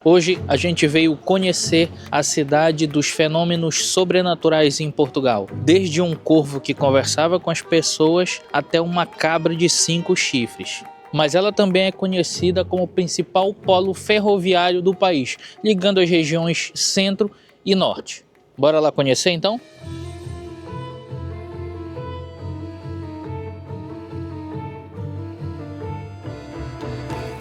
Hoje a gente veio conhecer a cidade dos fenômenos sobrenaturais em Portugal, desde um corvo que conversava com as pessoas até uma cabra de 5 chifres. Mas ela também é conhecida como o principal polo ferroviário do país, ligando as regiões centro e norte. Bora lá conhecer então?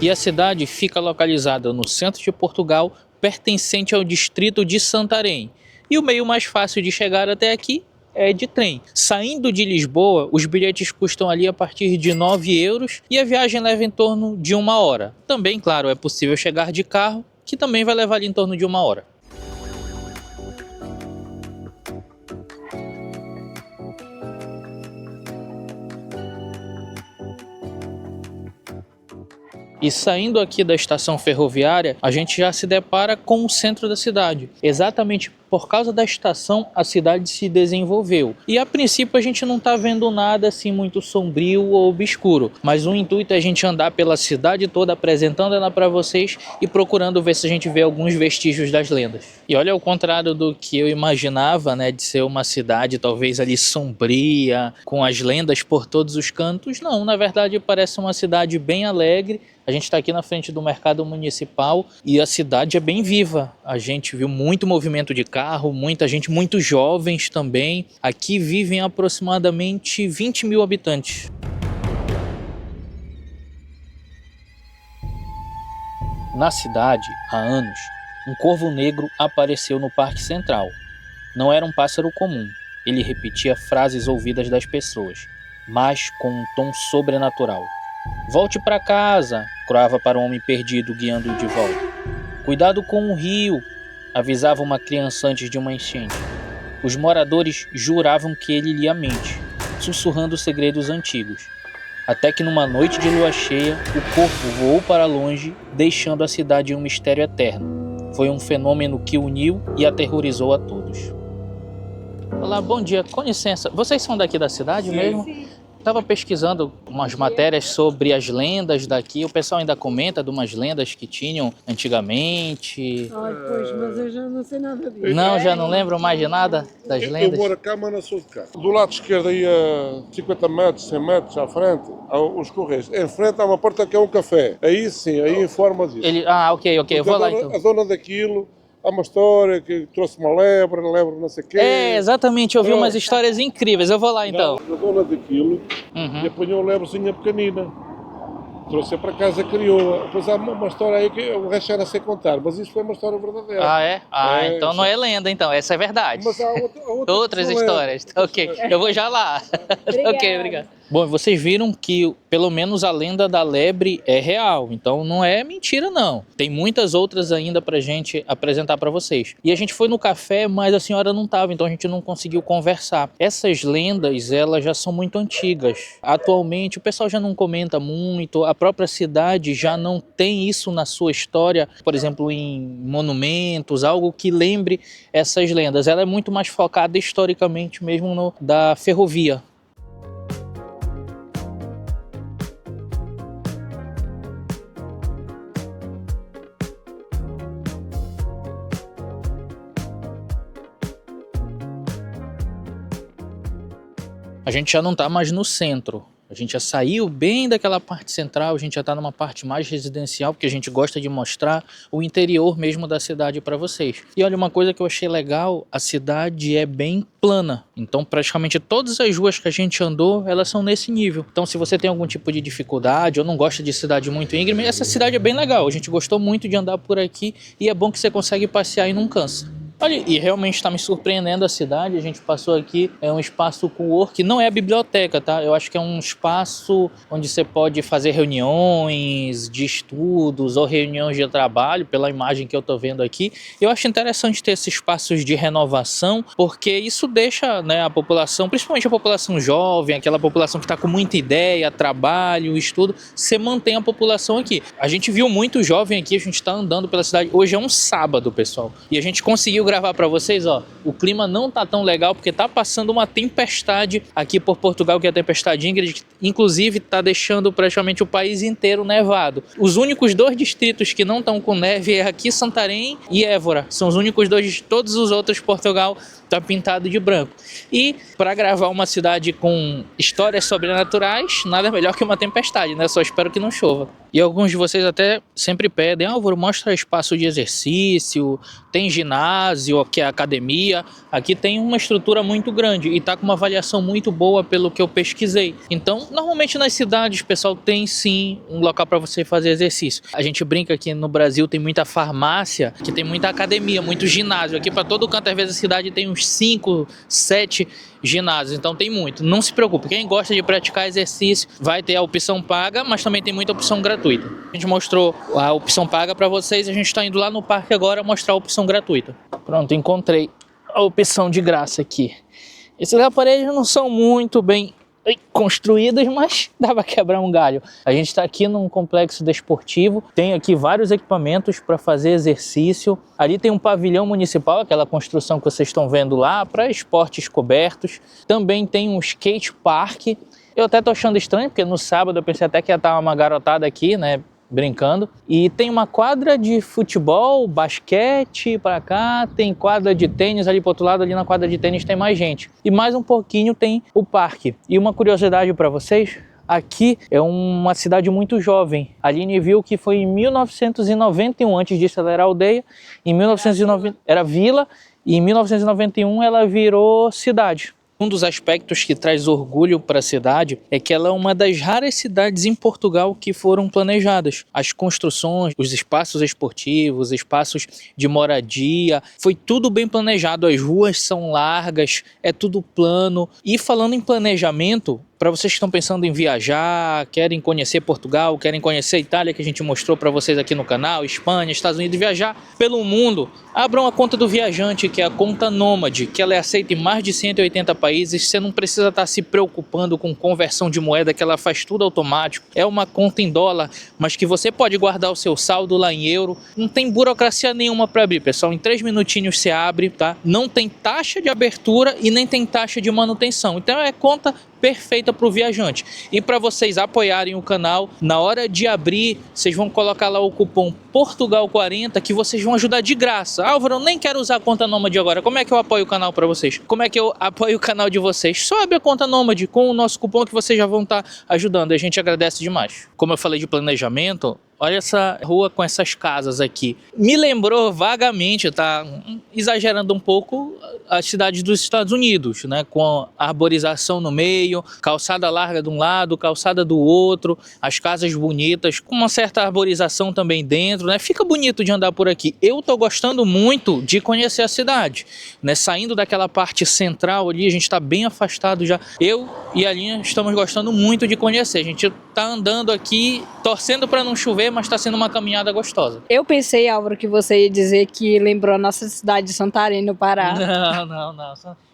E a cidade fica localizada no centro de Portugal, pertencente ao distrito de Santarém. E o meio mais fácil de chegar até aqui é de trem. Saindo de Lisboa, os bilhetes custam ali a partir de 9 euros e a viagem leva em torno de 1 hora. Também, claro, é possível chegar de carro, que também vai levar ali em torno de 1 hora. E saindo aqui da estação ferroviária, a gente já se depara com o centro da cidade. Exatamente por causa da estação, a cidade se desenvolveu. E a princípio a gente não está vendo nada assim muito sombrio ou obscuro. Mas o intuito é a gente andar pela cidade toda, apresentando ela para vocês e procurando ver se a gente vê alguns vestígios das lendas. E olha, ao contrário do que eu imaginava, né, de ser uma cidade talvez ali sombria, com as lendas por todos os cantos, não, na verdade parece uma cidade bem alegre. A gente está aqui na frente do mercado municipal e a cidade é bem viva. A gente viu muito movimento de carro, muita gente, muitos jovens também. Aqui vivem aproximadamente 20 mil habitantes. Na cidade, há anos, um corvo negro apareceu no Parque Central. Não era um pássaro comum. Ele repetia frases ouvidas das pessoas, mas com um tom sobrenatural. "Volte para casa", croava para o homem perdido, guiando-o de volta. "Cuidado com o rio", avisava uma criança antes de uma enchente. Os moradores juravam que ele lia a mente, sussurrando segredos antigos. Até que numa noite de lua cheia, o corvo voou para longe, deixando a cidade em um mistério eterno. Foi um fenômeno que uniu e aterrorizou a todos. Olá, bom dia, com licença. Vocês são daqui da cidade mesmo? Sim. Estava pesquisando umas matérias sobre as lendas daqui. O pessoal ainda comenta de umas lendas que tinham antigamente. Ai, pois, mas eu já não sei nada disso. Não, já não lembro mais de nada das Eu lendas. moro cá, mas não sou de cá. Do lado esquerdo, aí a 50 metros, 100 metros à frente, há os Correios. Em frente há uma porta que é um café. Aí sim, aí informa disso. Ok, eu vou lá então. A dona daquilo, há uma história que trouxe uma lebre não sei o quê. É, exatamente, eu vi umas histórias incríveis. Eu vou lá então. A dona daquilo e apanhou uma lebrezinha pequenina. Trouxe para casa, criou. Depois há uma história aí que o resto era sem contar, mas isso foi uma história verdadeira. Ah, é? Então sim. não é lenda, então. Essa é verdade. Mas há Outras que são histórias. Ok, eu vou já lá. Ok, obrigado. Bom, vocês viram que pelo menos a lenda da lebre é real, então não é mentira não. Tem muitas outras ainda pra gente apresentar pra vocês. E a gente foi no café, mas a senhora não estava, então a gente não conseguiu conversar. Essas lendas, elas já são muito antigas. Atualmente o pessoal já não comenta muito, a própria cidade já não tem isso na sua história, por exemplo, em monumentos, algo que lembre essas lendas. Ela é muito mais focada historicamente mesmo da ferrovia. A gente já não está mais no centro, a gente já saiu bem daquela parte central, a gente já está numa parte mais residencial, porque a gente gosta de mostrar o interior mesmo da cidade para vocês. E olha, uma coisa que eu achei legal, a cidade é bem plana, então praticamente todas as ruas que a gente andou, elas são nesse nível. Então se você tem algum tipo de dificuldade ou não gosta de cidade muito íngreme, essa cidade é bem legal, a gente gostou muito de andar por aqui e é bom que você consegue passear e não cansa. Olha, e realmente está me surpreendendo a cidade. A gente passou aqui, é um espaço co-work, não é a biblioteca, tá? Eu acho que é um espaço onde você pode fazer reuniões de estudos ou reuniões de trabalho, pela imagem que eu tô vendo aqui. Eu acho interessante ter esses espaços de renovação, porque isso deixa, né, a população, principalmente a população jovem, aquela população que está com muita ideia, trabalho, estudo, você mantém a população aqui. A gente viu muito jovem aqui, a gente está andando pela cidade. Hoje é um sábado, pessoal, e a gente conseguiu gravar para vocês, ó, o clima não tá tão legal porque tá passando uma tempestade aqui por Portugal, que é a tempestade Ingrid, que inclusive tá deixando praticamente o país inteiro nevado. Os únicos 2 distritos que não estão com neve é aqui Santarém e Évora. São os únicos 2, todos os outros Portugal tá pintado de branco. E para gravar uma cidade com histórias sobrenaturais, nada melhor que uma tempestade, né? Só espero que não chova. E alguns de vocês até sempre pedem: Álvaro, mostra espaço de exercício, tem ginásio, que é academia. Aqui tem uma estrutura muito grande e tá com uma avaliação muito boa pelo que eu pesquisei. Então, normalmente nas cidades, pessoal, tem sim um local para você fazer exercício. A gente brinca que no Brasil tem muita farmácia, que tem muita academia, muito ginásio. Aqui para todo canto, às vezes a cidade tem uns 5, 7 ginásios, então tem muito. Não se preocupe, quem gosta de praticar exercício vai ter a opção paga, mas também tem muita opção gratuita. A gente mostrou a opção paga para vocês, a gente está indo lá no parque agora mostrar a opção gratuita. Pronto, encontrei a opção de graça aqui. Esses aparelhos não são muito bem construídas, mas dá para quebrar um galho. A gente está aqui num complexo desportivo, tem aqui vários equipamentos para fazer exercício. Ali tem um pavilhão municipal, aquela construção que vocês estão vendo lá, para esportes cobertos. Também tem um skate park. Eu até tô achando estranho, porque no sábado eu pensei até que ia estar uma garotada aqui, né, brincando. E tem uma quadra de futebol, basquete para cá, tem quadra de tênis ali pro outro lado, ali na quadra de tênis tem mais gente. E mais um pouquinho tem o parque. E uma curiosidade para vocês, aqui é uma cidade muito jovem. A Aline viu que foi em 1991, antes disso ela era aldeia, em 1990 era vila, e em 1991 ela virou cidade. Um dos aspectos que traz orgulho para a cidade é que ela é uma das raras cidades em Portugal que foram planejadas. As construções, os espaços esportivos, os espaços de moradia, foi tudo bem planejado. As ruas são largas, é tudo plano. E falando em planejamento, para vocês que estão pensando em viajar, querem conhecer Portugal, querem conhecer a Itália, que a gente mostrou para vocês aqui no canal, Espanha, Estados Unidos, viajar pelo mundo, abram a conta do viajante, que é a conta Nômade, que ela é aceita em mais de 180 países. Você não precisa estar se preocupando com conversão de moeda, que ela faz tudo automático. É uma conta em dólar, mas que você pode guardar o seu saldo lá em euro. Não tem burocracia nenhuma para abrir, pessoal. Em 3 minutinhos você abre, tá? Não tem taxa de abertura e nem tem taxa de manutenção. Então é conta perfeita para o viajante. E para vocês apoiarem o canal, na hora de abrir, vocês vão colocar lá o cupom Portugal40, que vocês vão ajudar de graça. Álvaro, eu nem quero usar a conta Nômade agora. Como é que eu apoio o canal para vocês? Como é que eu apoio o canal de vocês? Só abre a conta Nômade com o nosso cupom que vocês já vão estar ajudando. A gente agradece demais. Como eu falei de planejamento, olha essa rua com essas casas aqui. Me lembrou vagamente, tá? Exagerando um pouco, as cidades dos Estados Unidos, né? Com a arborização no meio, calçada larga de um lado, calçada do outro, as casas bonitas, com uma certa arborização também dentro, né? Fica bonito de andar por aqui. Eu tô gostando muito de conhecer a cidade, né? Saindo daquela parte central ali, a gente tá bem afastado já. Eu e a Linha estamos gostando muito de conhecer. A gente tá andando aqui, torcendo para não chover, mas está sendo uma caminhada gostosa. Eu pensei, Álvaro, que você ia dizer que lembrou a nossa cidade de Santarém, no Pará. Não.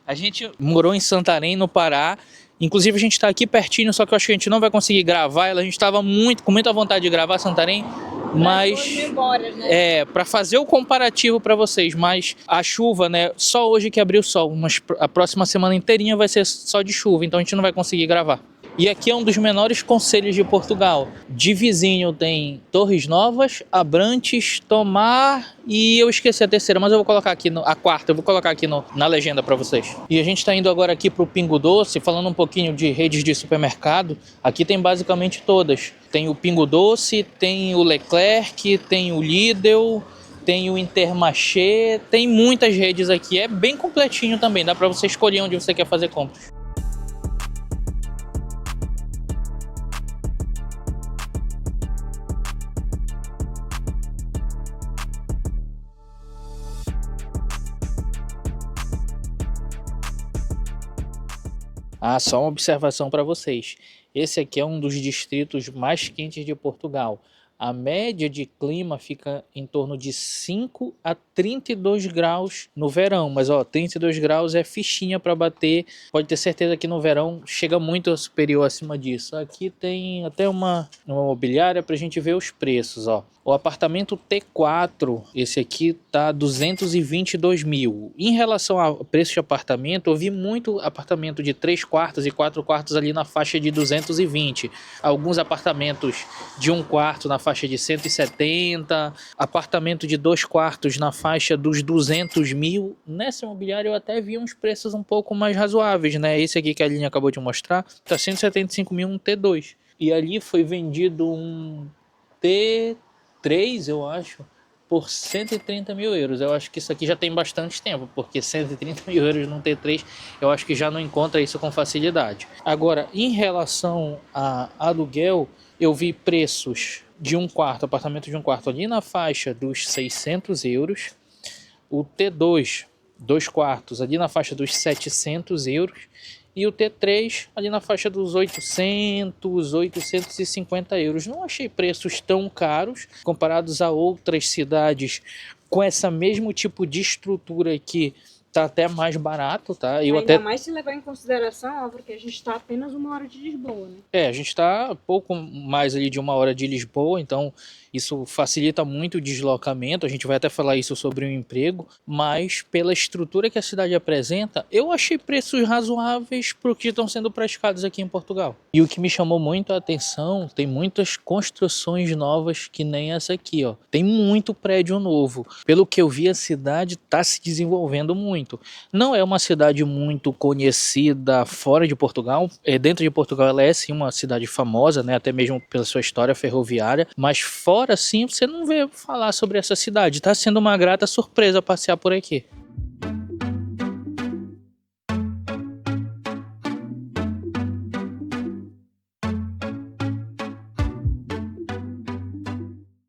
A gente morou em Santarém, no Pará. Inclusive a gente está aqui pertinho, só que eu acho que a gente não vai conseguir gravar ela. A gente estava com muita vontade de gravar Santarém, mas memórias, né? Para fazer o comparativo para vocês. Mas a chuva, né? Só hoje que abriu o sol, mas a próxima semana inteirinha vai ser só de chuva, então a gente não vai conseguir gravar. E aqui é um dos menores concelhos de Portugal. De vizinho tem Torres Novas, Abrantes, Tomar e eu esqueci a terceira, mas eu vou colocar aqui, a quarta, eu vou colocar aqui na legenda para vocês. E a gente está indo agora aqui para o Pingo Doce, falando um pouquinho de redes de supermercado. Aqui tem basicamente todas. Tem o Pingo Doce, tem o Leclerc, tem o Lidl, tem o Intermarché, tem muitas redes aqui. É bem completinho também, dá para você escolher onde você quer fazer compras. Só uma observação para vocês. Esse aqui é um dos distritos mais quentes de Portugal. A média de clima fica em torno de 5 a 32 graus no verão. Mas 32 graus é fichinha para bater. Pode ter certeza que no verão chega muito superior acima disso. Aqui tem até uma mobiliária para a gente ver os preços. O apartamento T4, esse aqui tá 222 mil. Em relação ao preço de apartamento, eu vi muito apartamento de 3 quartos e 4 quartos ali na faixa de 220. Alguns apartamentos de 1 quarto na faixa de 170. Apartamento de 2 quartos na faixa dos 200 mil. Nessa imobiliária eu até vi uns preços um pouco mais razoáveis, né? Esse aqui que a Aline acabou de mostrar, tá 175 mil um T2. E ali foi vendido um T3, eu acho, por 130 mil euros. Eu acho que isso aqui já tem bastante tempo, porque 130 mil euros num T3, eu acho que já não encontra isso com facilidade. Agora, em relação a aluguel, eu vi preços de 1 quarto, apartamento de 1 quarto ali na faixa dos 600 euros. O T2, 2 quartos, ali na faixa dos 700 euros. E o T3 ali na faixa dos 800, 850 euros. Não achei preços tão caros comparados a outras cidades com esse mesmo tipo de estrutura aqui. Tá até mais barato, tá? Ainda mais se levar em consideração, Álvaro, que a gente está apenas 1 hora de Lisboa, né? A gente está pouco mais ali de 1 hora de Lisboa, então isso facilita muito o deslocamento. A gente vai até falar isso sobre o emprego, mas pela estrutura que a cidade apresenta, eu achei preços razoáveis para o que estão sendo praticados aqui em Portugal. E o que me chamou muito a atenção, tem muitas construções novas que nem essa aqui, ó. Tem muito prédio novo. Pelo que eu vi, a cidade está se desenvolvendo muito. Não é uma cidade muito conhecida fora de Portugal. Dentro de Portugal ela é sim uma cidade famosa, né? Até mesmo pela sua história ferroviária, mas fora assim você não vê falar sobre essa cidade. Está sendo uma grata surpresa passear por aqui.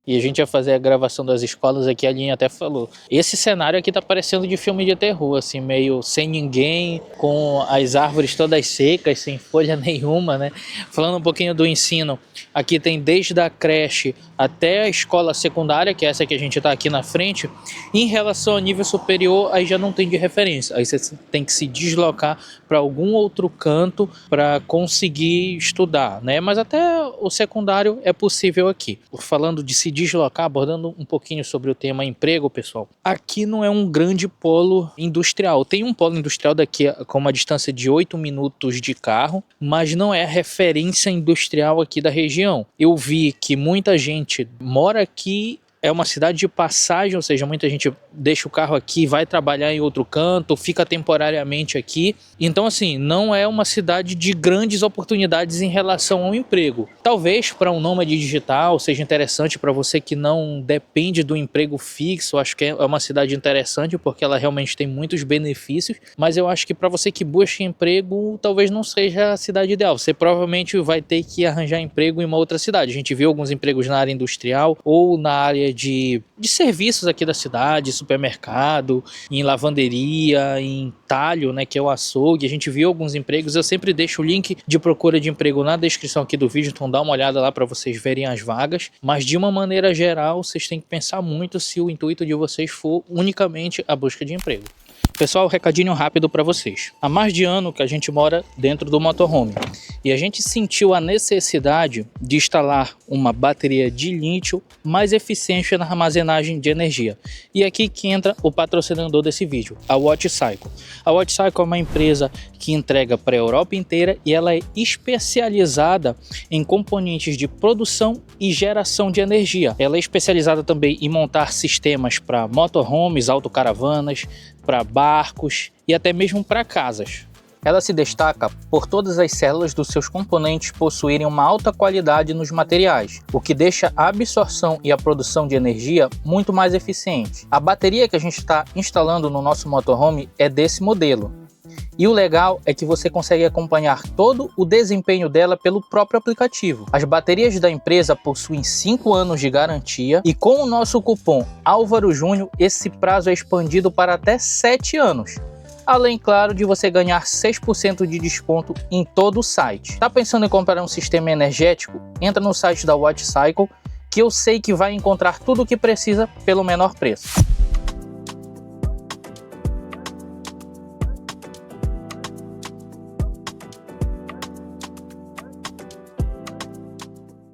E a gente ia fazer a gravação das escolas aqui, a Aline até falou. Esse cenário aqui tá parecendo de filme de terror, assim, meio sem ninguém, com as árvores todas secas, sem folha nenhuma, né? Falando um pouquinho do ensino, aqui tem desde a creche até a escola secundária, que é essa que a gente tá aqui na frente. Em relação ao nível superior, aí já não tem de referência. Aí você tem que se deslocar para algum outro canto para conseguir estudar, né? Mas até o secundário é possível aqui. Falando de se deslocar, abordando um pouquinho sobre o tema emprego, pessoal. Aqui não é um grande polo industrial. Tem um polo industrial daqui com uma distância de 8 minutos de carro, mas não é referência industrial aqui da região. Eu vi que muita gente mora aqui, é uma cidade de passagem, ou seja, muita gente deixa o carro aqui, vai trabalhar em outro canto, fica temporariamente aqui. Então, assim, não é uma cidade de grandes oportunidades em relação ao emprego. Talvez para um nômade digital seja interessante, para você que não depende do emprego fixo. Acho que é uma cidade interessante porque ela realmente tem muitos benefícios, mas eu acho que para você que busca emprego, talvez não seja a cidade ideal. Você provavelmente vai ter que arranjar emprego em uma outra cidade. A gente viu alguns empregos na área industrial ou na área de serviços aqui da cidade, supermercado, em lavanderia, em talho, né, que é o açougue. A gente viu alguns empregos. Eu sempre deixo o link de procura de emprego na descrição aqui do vídeo, então dá uma olhada lá para vocês verem as vagas. Mas de uma maneira geral, vocês têm que pensar muito se o intuito de vocês for unicamente a busca de emprego. Pessoal, recadinho rápido para vocês. Há mais de ano que a gente mora dentro do motorhome e a gente sentiu a necessidade de instalar uma bateria de lítio mais eficiente na armazenagem de energia. E aqui que entra o patrocinador desse vídeo, a WatchCycle. A WatchCycle é uma empresa que entrega para a Europa inteira e ela é especializada em componentes de produção e geração de energia. Ela é especializada também em montar sistemas para motorhomes, autocaravanas, para barcos e até mesmo para casas. Ela se destaca por todas as células dos seus componentes possuírem uma alta qualidade nos materiais, o que deixa a absorção e a produção de energia muito mais eficiente. A bateria que a gente está instalando no nosso motorhome é desse modelo. E o legal é que você consegue acompanhar todo o desempenho dela pelo próprio aplicativo. As baterias da empresa possuem 5 anos de garantia e com o nosso cupom Álvaro Júnior esse prazo é expandido para até 7 anos. Além, claro, de você ganhar 6% de desconto em todo o site. Tá pensando em comprar um sistema energético? Entra no site da WatchCycle, que eu sei que vai encontrar tudo o que precisa pelo menor preço.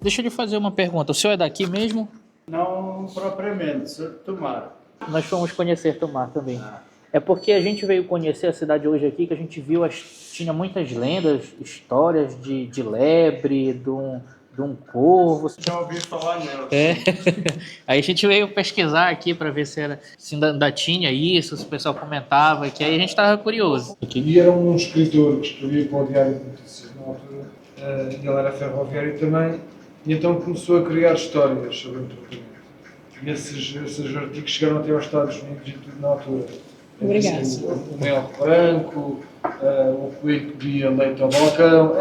Deixa eu lhe fazer uma pergunta. O senhor é daqui mesmo? Não propriamente, Tomar. Nós fomos conhecer Tomar também. É porque a gente veio conhecer a cidade hoje aqui, que a gente viu, tinha muitas lendas, histórias de lebre, de um corvo. Já ouvi falar nela. É. Aí a gente veio pesquisar aqui para ver se ainda tinha isso, se o pessoal comentava, que aí a gente estava curioso. E era um escritor que escrevia para o Diário de Notícias na altura, ele era ferroviário também, e então começou a criar histórias sobre o entroncamento. E esses artigos chegaram até aos Estados Unidos e tudo na altura. Obrigada. O mel branco, o coelho que bebia leite ao balcão.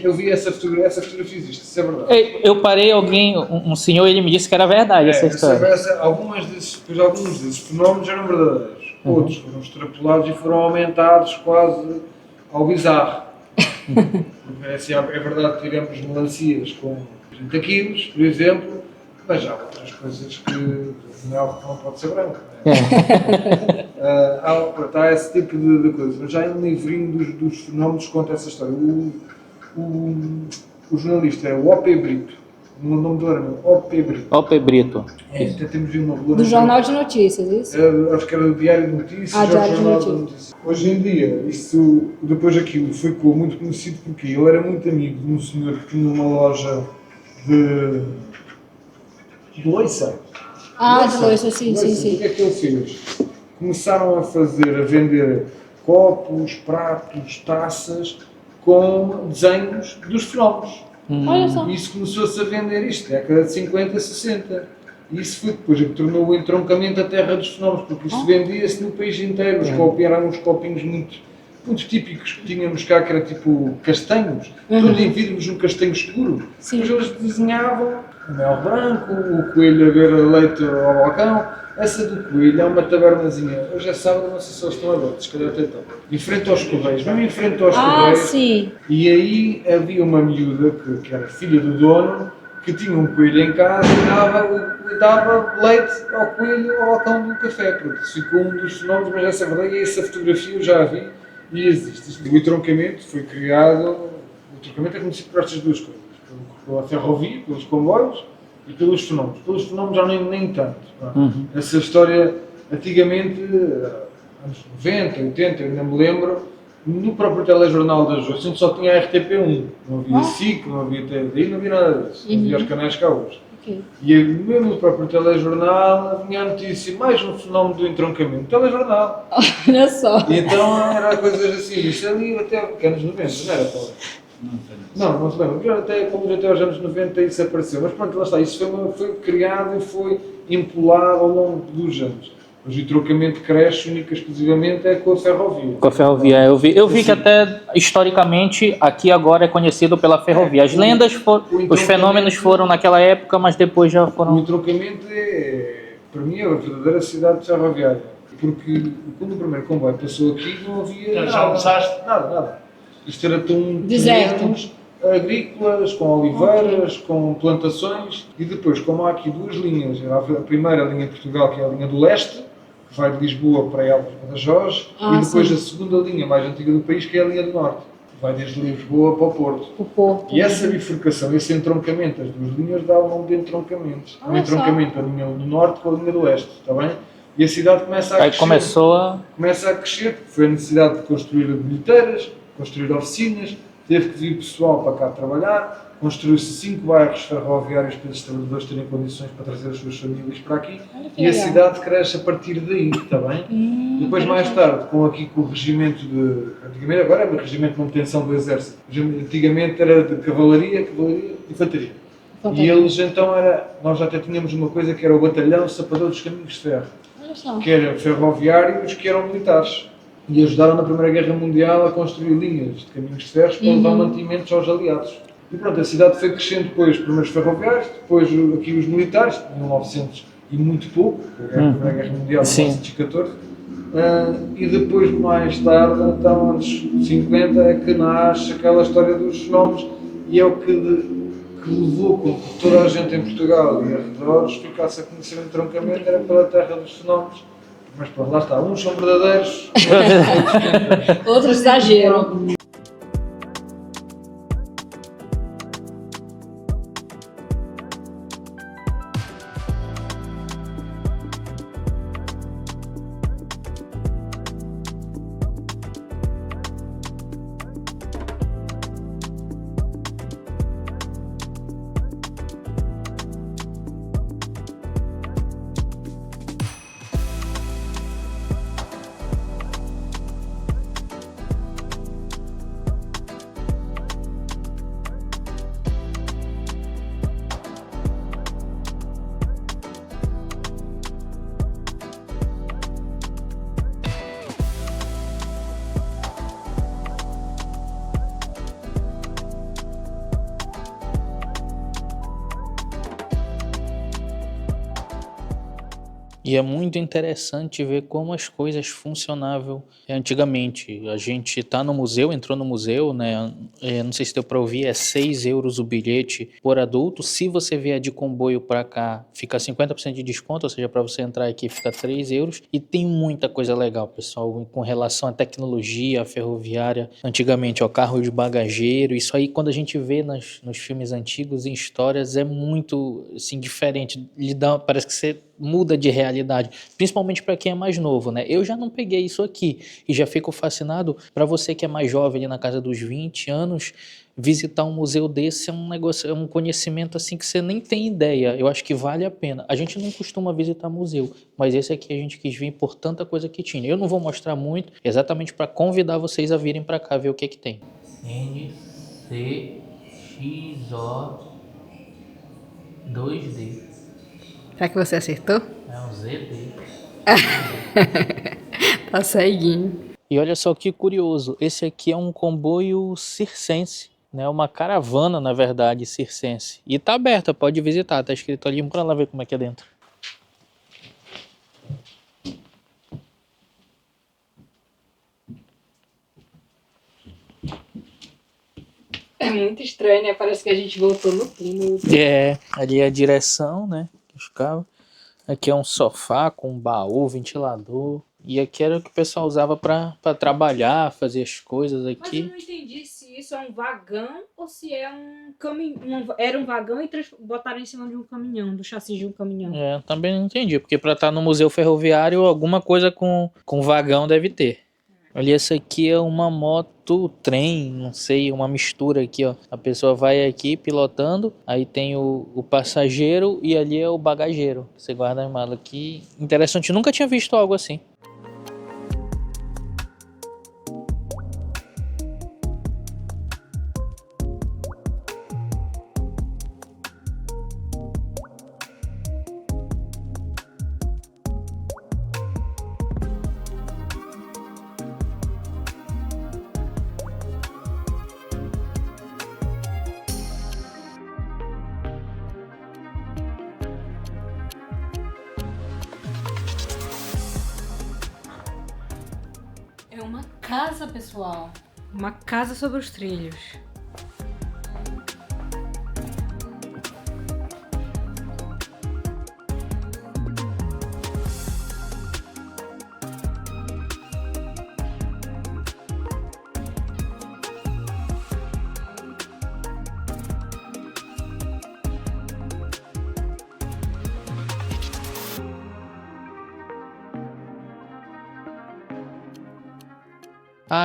Eu vi essa fotografia existe, isso é verdade. Eu parei um senhor, ele me disse que era verdade essa história. Alguns desses fenómenos eram verdadeiros, outros foram extrapolados e foram aumentados quase ao bizarro. Porque, assim, é verdade que tivemos melancias com 30 quilos, por exemplo, mas há outras coisas que o mel não pode ser branco. Há esse tipo de coisas, mas já em um livrinho dos fenómenos conta essa história. O jornalista é o O.P. Brito, o nome dele era O.P. Brito. O.P. Brito. Até temos uma rua Do Jornal de Notícias, isso? acho que era do Diário de Notícias, Diário de Jornal de Notícias. Notícias. Hoje em dia, isso, depois aquilo ficou muito conhecido porque ele era muito amigo de um senhor que tinha uma loja de louça. De louça, sim. O que é que ele fez? Começaram a vender copos, pratos, taças com desenhos dos fenómenos. Olha só. E isso começou-se a vender isto, década de 50, 60. E isso foi depois que tornou o entroncamento a terra dos fenómenos, porque isso vendia-se no país inteiro. Os copos eram uns copinhos muito típicos que tínhamos cá, que era tipo castanhos, todo em vidros, um castanho escuro. Sim. Depois eles desenhavam o mel branco, o coelho a beber leite ao balcão. Essa do coelho é uma tabernazinha. Hoje é sábado, não sei se eles estão abertos, se calhar até estão. Em frente aos Correios, mesmo em frente aos Correios. Sim. E aí havia uma miúda, que era filha do dono, que tinha um coelho em casa e dava leite ao coelho ao balcão do café. Pronto, isso ficou um dos fenómenos, mas essa é verdade, e essa fotografia eu já a vi e existe. O entroncamento foi criado, o entroncamento é conhecido por estas duas coisas, pela ferrovia, pelos comboios e pelos fenómenos. Pelos fenómenos já nem tanto. Essa história, antigamente, anos 90, 80, eu ainda me lembro, no próprio telejornal das ruas, a gente só tinha a RTP1, não havia SIC, não havia TVI, não havia nada disso, não havia os canais cá hoje. E mesmo no próprio telejornal vinha a notícia, mais um fenómeno do entroncamento. Telejornal. Olha só. E então era coisas assim, isso ali até anos 90, não era, Paulo? Não se lembra. Até aos anos 90 isso apareceu. Mas pronto, lá está. Isso foi criado e foi empolado ao longo dos anos. Mas o entroncamento cresce única e exclusivamente com a ferrovia. Com a ferrovia, eu vi que até historicamente aqui agora é conhecido pela ferrovia. As lendas, os fenômenos foram naquela época, mas depois já foram... O entroncamento para mim, é a verdadeira cidade ferroviária. Porque quando o primeiro comboio passou aqui não havia Já almoçaste? Nada. Isto era tão Deserto. Agrícolas, com oliveiras, com plantações, e depois, como há aqui duas linhas, a primeira linha de Portugal, que é a linha do leste, que vai de Lisboa para Elvas de Badajoz, e depois a segunda linha mais antiga do país, que é a linha do norte, que vai desde Lisboa para o Porto. E essa bifurcação, esse entroncamento, as duas linhas dá o nome de entroncamentos. O entroncamento da linha do norte com a linha do leste, está bem? E a cidade começa a crescer. Começa a crescer, porque foi a necessidade de construir bilheteiras, construir oficinas, teve que vir pessoal para cá trabalhar, construiu-se 5 bairros ferroviários para os trabalhadores terem condições para trazer as suas famílias para aqui, e a cidade cresce a partir daí, está bem? Depois, mais tarde, com o regimento antigamente, agora é o regimento de manutenção do exército, antigamente era de cavalaria e infantaria. E eles então nós até tínhamos uma coisa que era o batalhão sapador dos caminhos de ferro, que eram ferroviários que eram militares. E ajudaram na Primeira Guerra Mundial a construir linhas de caminhos de ferro para levar mantimentos aos aliados. E pronto, a cidade foi crescendo depois os primeiros ferroviários, depois aqui os militares, em 1900 e muito pouco, a Primeira Guerra Mundial de 1914, e depois mais tarde, então anos 50, é que nasce aquela história dos fenómenos, e é o que levou com que toda a gente em Portugal e arredores ficasse a conhecer o entroncamento, era pela terra dos fenómenos. Mas pronto, lá está, uns são verdadeiros, Outros exageram. E é muito interessante ver como as coisas funcionavam antigamente. A gente tá no museu, entrou no museu, né? Não sei se deu para ouvir, é 6 euros o bilhete por adulto. Se você vier de comboio para cá, fica 50% de desconto, ou seja, para você entrar aqui fica 3 euros. E tem muita coisa legal, pessoal, com relação à tecnologia, à ferroviária. Antigamente, ó, carro de bagageiro, isso aí quando a gente vê nos filmes antigos, em histórias, é muito assim, diferente. Parece que você muda de realidade, principalmente para quem é mais novo, né? Eu já não peguei isso aqui e já fico fascinado. Para você que é mais jovem, ali na casa dos 20 anos, visitar um museu desse é um negócio, é um conhecimento assim que você nem tem ideia. Eu acho que vale a pena. A gente não costuma visitar museu, mas esse aqui a gente quis vir por tanta coisa que tinha. Eu não vou mostrar muito, exatamente para convidar vocês a virem para cá ver o que que tem. NCXO 2D. Será que você acertou? É um ZD. Tá ceguinho. E olha só que curioso, esse aqui é um comboio circense, né? Uma caravana, na verdade, circense. E tá aberta, pode visitar, tá escrito ali, bora lá ver como é que é dentro. É muito estranho, né? Parece que a gente voltou no túnel. Ali é a direção, né? Que ficava. Aqui é um sofá com um baú, ventilador. E aqui era o que o pessoal usava para trabalhar, fazer as coisas aqui. Mas eu não entendi se isso é um vagão ou se é um caminhão. Era um vagão e botaram em cima de um caminhão, do chassi de um caminhão. Também não entendi, porque para estar no museu ferroviário, alguma coisa com vagão deve ter. Olha, essa aqui é uma moto trem, não sei, uma mistura aqui, ó. A pessoa vai aqui pilotando, aí tem o passageiro e ali é o bagageiro. Você guarda a mala aqui. Interessante, nunca tinha visto algo assim. É uma casa, pessoal. Uma casa sobre os trilhos.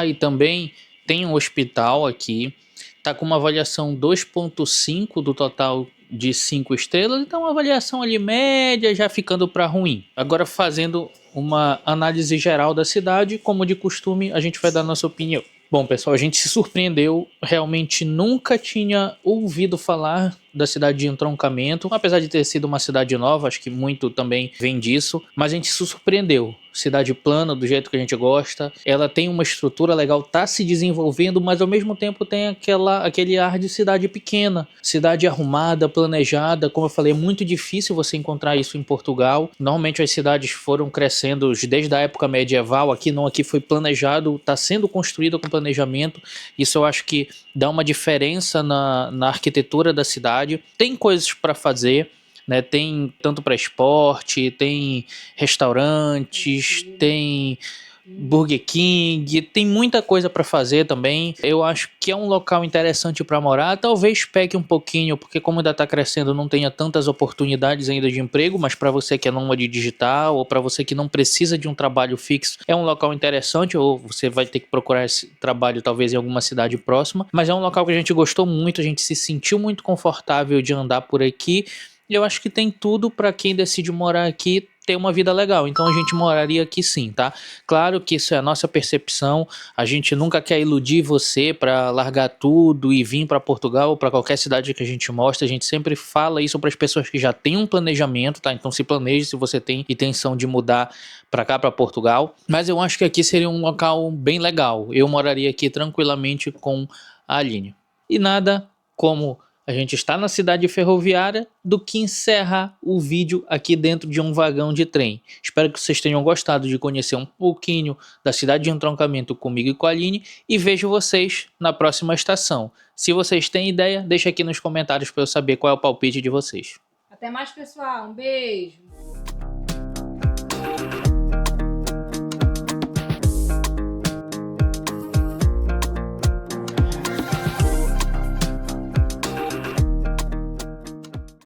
E também tem um hospital aqui, tá com uma avaliação 2.5 do total de 5 estrelas, então uma avaliação ali média, já ficando para ruim. Agora fazendo uma análise geral da cidade, como de costume, a gente vai dar nossa opinião. Bom, pessoal, a gente se surpreendeu, realmente nunca tinha ouvido falar da cidade de Entroncamento, apesar de ter sido uma cidade nova, acho que muito também vem disso, mas a gente se surpreendeu. Cidade plana, do jeito que a gente gosta, ela tem uma estrutura legal, tá se desenvolvendo, mas ao mesmo tempo tem aquele ar de cidade pequena, cidade arrumada, planejada. Como eu falei, é muito difícil você encontrar isso em Portugal. Normalmente as cidades foram crescendo desde a época medieval, aqui não, aqui foi planejado, está sendo construída com planejamento. Isso eu acho que dá uma diferença na arquitetura da cidade. Tem coisas para fazer, né? Tem tanto para esporte, tem restaurantes, tem Burger King, tem muita coisa para fazer também. Eu acho que é um local interessante para morar. Talvez peque um pouquinho, porque como ainda está crescendo, não tenha tantas oportunidades ainda de emprego, mas para você que é nômade digital ou para você que não precisa de um trabalho fixo, é um local interessante. Ou você vai ter que procurar esse trabalho talvez em alguma cidade próxima, mas é um local que a gente gostou muito, a gente se sentiu muito confortável de andar por aqui. E eu acho que tem tudo para quem decide morar aqui ter uma vida legal, então a gente moraria aqui sim, tá? Claro que isso é a nossa percepção, a gente nunca quer iludir você para largar tudo e vir para Portugal ou para qualquer cidade que a gente mostra. A gente sempre fala isso para as pessoas que já têm um planejamento, tá? Então se planeje se você tem intenção de mudar para cá, para Portugal, mas eu acho que aqui seria um local bem legal. Eu moraria aqui tranquilamente com a Aline. E nada como a gente está na cidade ferroviária do que encerrar o vídeo aqui dentro de um vagão de trem. Espero que vocês tenham gostado de conhecer um pouquinho da cidade de entroncamento comigo e com a Aline e vejo vocês na próxima estação. Se vocês têm ideia, deixa aqui nos comentários para eu saber qual é o palpite de vocês. Até mais, pessoal. Um beijo.